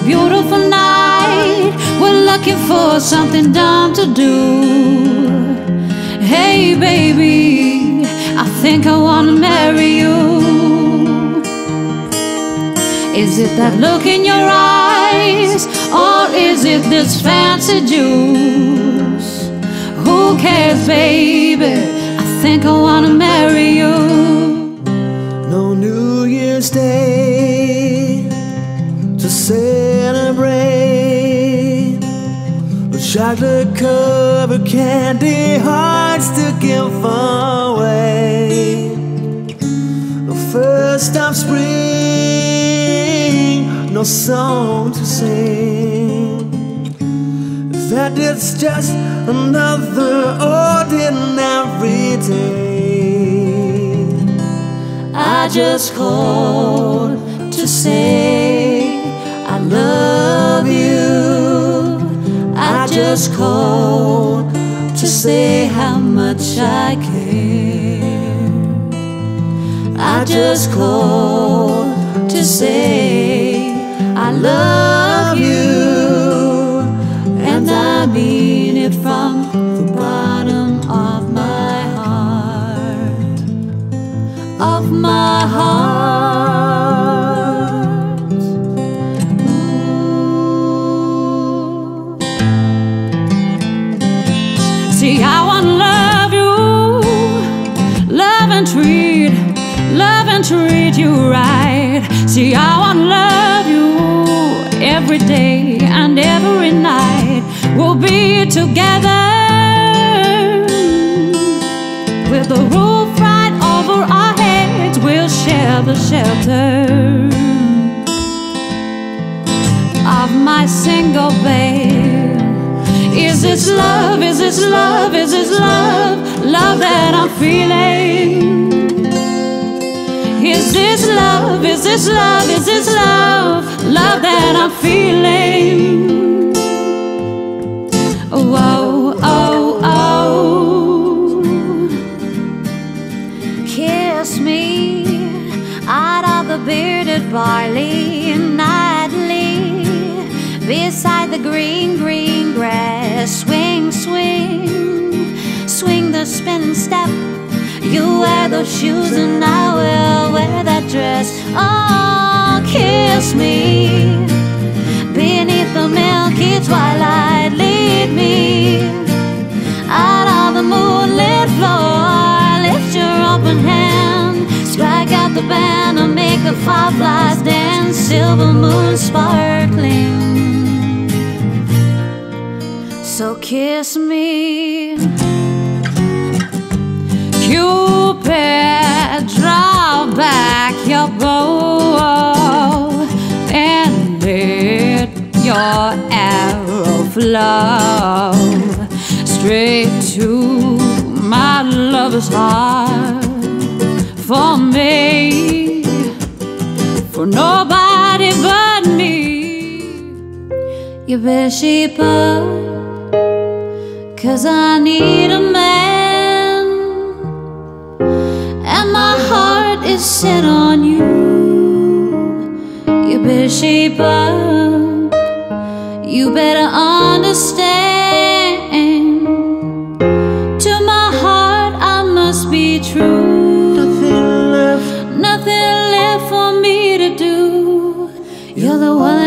beautiful night. We're looking for something dumb to do. Hey baby, I think I wanna marry you. Is it that look in your eyes, or is it this fancy juice? Who cares, baby? I think I wanna marry you. No New Year's Day to celebrate, a chocolate-covered candy hearts to give away. The first of spring, no song to sing. That it's just another ordinary day. I just called to say I love you. I just called to say how much I care. I just called to say I love you, and I mean it from the bottom of my heart, of my heart. Ooh. See, I wanna love you, love and treat you right. See, I wanna love you every day and every night. We'll be together with the roof right over our heads. We'll share the shelter of my single bed. Is this love, is this love, is this love, love that I'm feeling? Is this love, is this love, is this love, love that I'm feeling? Oh, oh, oh. Kiss me out of the bearded barley nightly, beside the green, green grass. Swing, swing, swing the spin step. You wear those shoes and I will wear that dress. Oh, kiss me beneath the milky twilight. Lead me out on the moonlit floor. Lift your open hand, strike out the band, and make the fireflies dance. Silver moon sparkling, so kiss me. Cupid, draw back your bow and let your arrow flow straight to my lover's heart. For me, for nobody but me. You better shape up, 'cause I need a man, and my heart is set on you. You better shape up, you better understand. To my heart I must be true. Nothing left for me to do. You're the one